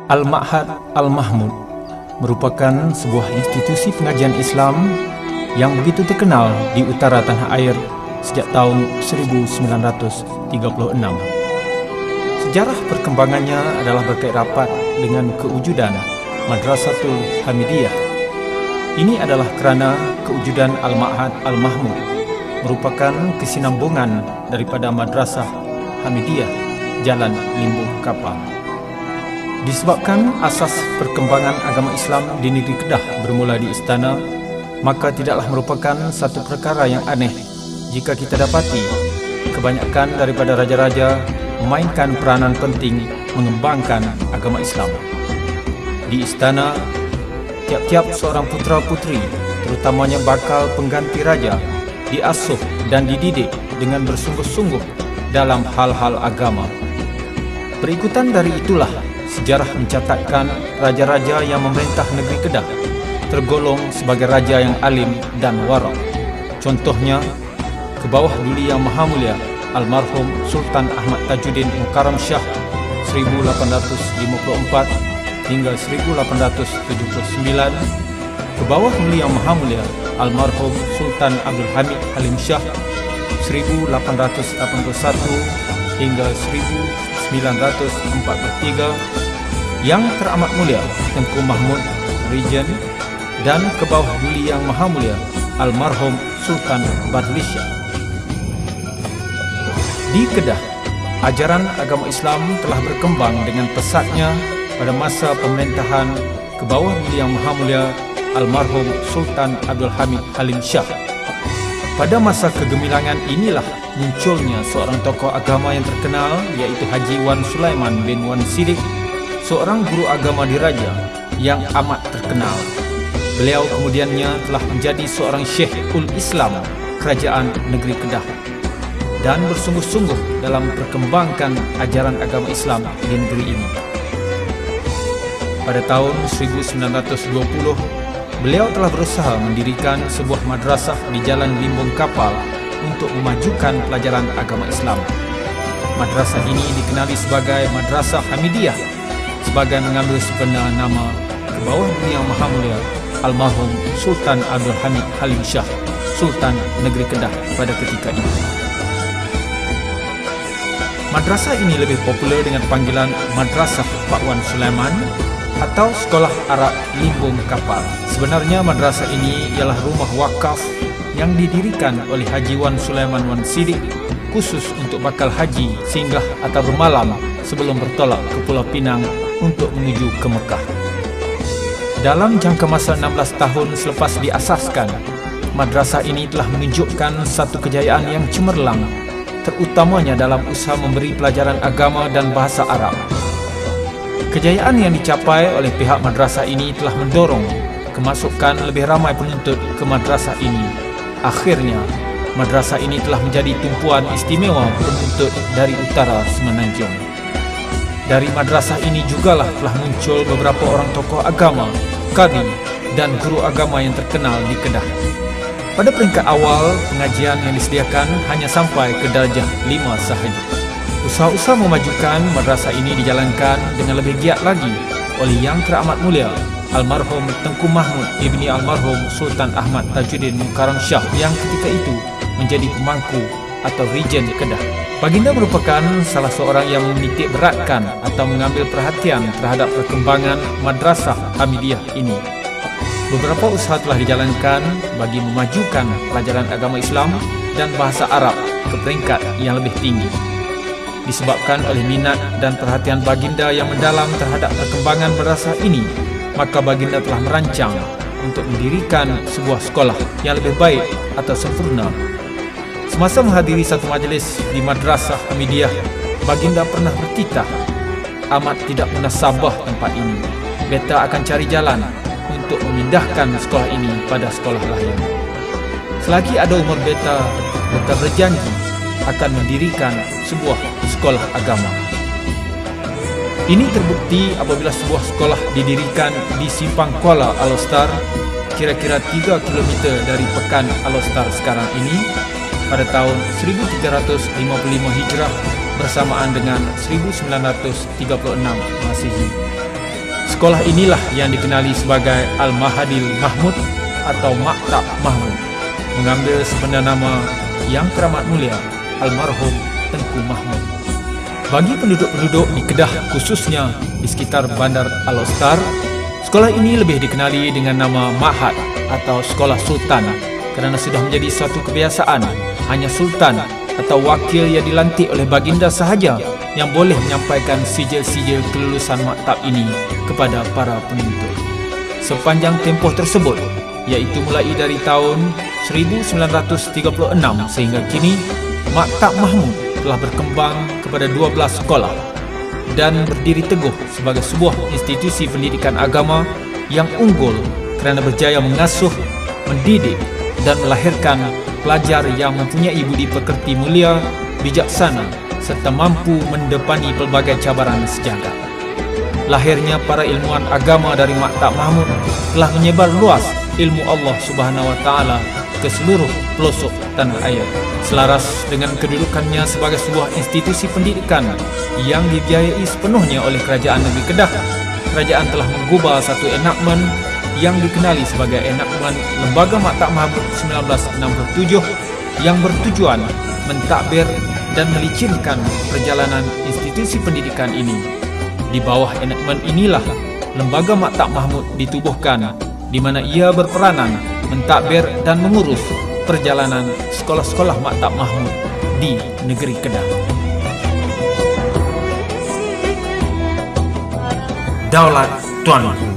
Al-Ma'had Al-Mahmud merupakan sebuah institusi pengajian Islam yang begitu terkenal di utara tanah air sejak tahun 1936. Sejarah perkembangannya adalah berkait rapat dengan kewujudan Madrasatul Hamidiyah. Ini adalah kerana kewujudan Al-Ma'had Al-Mahmud merupakan kesinambungan daripada Madrasah Hamidiyah Jalan Limbung Kapal. Disebabkan asas perkembangan agama Islam di negeri Kedah bermula di istana, maka tidaklah merupakan satu perkara yang aneh jika kita dapati kebanyakan daripada raja-raja memainkan peranan penting mengembangkan agama Islam. Di istana, tiap-tiap seorang putera-puteri, terutamanya bakal pengganti raja, diasuh dan dididik dengan bersungguh-sungguh dalam hal-hal agama. Berikutan dari itulah, sejarah mencatatkan raja-raja yang memerintah negeri Kedah tergolong sebagai raja yang alim dan warak. Contohnya, ke bawah Duli Yang Maha Mulia Almarhum Sultan Ahmad Tajuddin Mukarram Shah 1854 hingga 1879, ke bawah Duli Yang Maha Mulia Almarhum Sultan Abdul Hamid Halim Shah 1881 hingga 1943, Yang Teramat Mulia Tengku Mahmud Regent, dan ke bawah Duli Yang Maha Mulia Almarhum Sultan Badli Shah. Di Kedah, ajaran agama Islam telah berkembang dengan pesatnya pada masa pemerintahan ke bawah Duli Yang Maha Mulia Almarhum Sultan Abdul Hamid Halim Shah. Pada masa kegemilangan inilah munculnya seorang tokoh agama yang terkenal, iaitu Haji Wan Sulaiman bin Wan Sidik, seorang guru agama diraja yang amat terkenal. Beliau kemudiannya telah menjadi seorang Syekhul Islam kerajaan negeri Kedah dan bersungguh-sungguh dalam perkembangkan ajaran agama Islam di negeri ini. Pada tahun 1920, beliau telah berusaha mendirikan sebuah madrasah di Jalan Limbung Kapal untuk memajukan pelajaran agama Islam. Madrasah ini dikenali sebagai Madrasah Hamidiyah, sebagai mengambil sebenar nama ke bawah Yang Maha Mulia Almarhum Sultan Abdul Hamid Halim Shah, Sultan Negeri Kedah pada ketika itu. Madrasah ini lebih popular dengan panggilan Madrasah Pak Wan Sulaiman atau Sekolah Arab Limbung Kapal. Sebenarnya madrasah ini ialah rumah wakaf yang didirikan oleh Haji Wan Sulaiman Wan Sidik khusus untuk bakal haji singgah atau bermalam sebelum bertolak ke Pulau Pinang untuk menuju ke Mekah. Dalam jangka masa 16 tahun selepas diasaskan, madrasah ini telah menunjukkan satu kejayaan yang cemerlang, terutamanya dalam usaha memberi pelajaran agama dan bahasa Arab. Kejayaan yang dicapai oleh pihak madrasah ini telah mendorong kemasukan lebih ramai penuntut ke madrasah ini. Akhirnya, madrasah ini telah menjadi tumpuan istimewa penuntut dari utara Semenanjung. Dari madrasah ini jugalah telah muncul beberapa orang tokoh agama, qadhi dan guru agama yang terkenal di Kedah. Pada peringkat awal, pengajian yang disediakan hanya sampai ke darjah 5 sahaja. Usaha-usaha memajukan madrasah ini dijalankan dengan lebih giat lagi oleh Yang Teramat Mulia Almarhum Tengku Mahmud ibni Almarhum Sultan Ahmad Tajuddin Mukarram Shah yang ketika itu menjadi pemangku atau Regent Kedah. Baginda merupakan salah seorang yang menitik beratkan atau mengambil perhatian terhadap perkembangan Madrasah Hamidiyah ini. Beberapa usaha telah dijalankan bagi memajukan pelajaran agama Islam dan bahasa Arab ke peringkat yang lebih tinggi. Disebabkan oleh minat dan perhatian baginda yang mendalam terhadap perkembangan madrasah ini, maka baginda telah merancang untuk mendirikan sebuah sekolah yang lebih baik atau sempurna. Semasa menghadiri satu majlis di Madrasah Hamidiyah, baginda pernah bertitah, amat tidak munasabah tempat ini. Beta akan cari jalan untuk memindahkan sekolah ini pada sekolah lain. Selagi ada umur beta berjanji akan mendirikan sebuah sekolah agama. Ini terbukti apabila sebuah sekolah didirikan di Simpang Kuala Alostar, kira-kira 3 km dari Pekan Alostar sekarang ini, pada tahun 1355 Hijrah bersamaan dengan 1936 Masihi. sekolah inilah yang dikenali sebagai Al-Mahadil Mahmud atau Maktab Mahmud, mengambil sebenar nama yang teramat mulia almarhum Tengku Mahmud. Bagi penduduk-penduduk di Kedah khususnya di sekitar Bandar Al-Ostar, sekolah ini lebih dikenali dengan nama Ma'had atau Sekolah Sultan kerana sudah menjadi suatu kebiasaan hanya sultan atau wakil yang dilantik oleh baginda sahaja yang boleh menyampaikan sijil-sijil kelulusan maktab ini kepada para penuntut. Sepanjang tempoh tersebut, iaitu mulai dari tahun 1936 sehingga kini, Maktab Mahmud telah berkembang kepada 12 sekolah dan berdiri teguh sebagai sebuah institusi pendidikan agama yang unggul kerana berjaya mengasuh, mendidik dan melahirkan pelajar yang mempunyai budi pekerti mulia, bijaksana serta mampu mendepani pelbagai cabaran sejagat. Lahirnya para ilmuwan agama dari Maktab Mahmud telah menyebar luas ilmu Allah Subhanahu Wa Taala ke seluruh pelosok tanah air. Selaras dengan kedudukannya sebagai sebuah institusi pendidikan yang dibiayai sepenuhnya oleh Kerajaan Negeri Kedah, kerajaan telah menggubah satu enakmen yang dikenali sebagai enakmen Lembaga Maktab Mahmud 1967 yang bertujuan mentadbir dan melicirkan perjalanan institusi pendidikan ini. Di bawah enakmen inilah Lembaga Maktab Mahmud ditubuhkan, di mana ia berperanan mentadbir dan mengurus perjalanan sekolah-sekolah Maktab Mahmud di negeri Kedah. Daulat Tuan.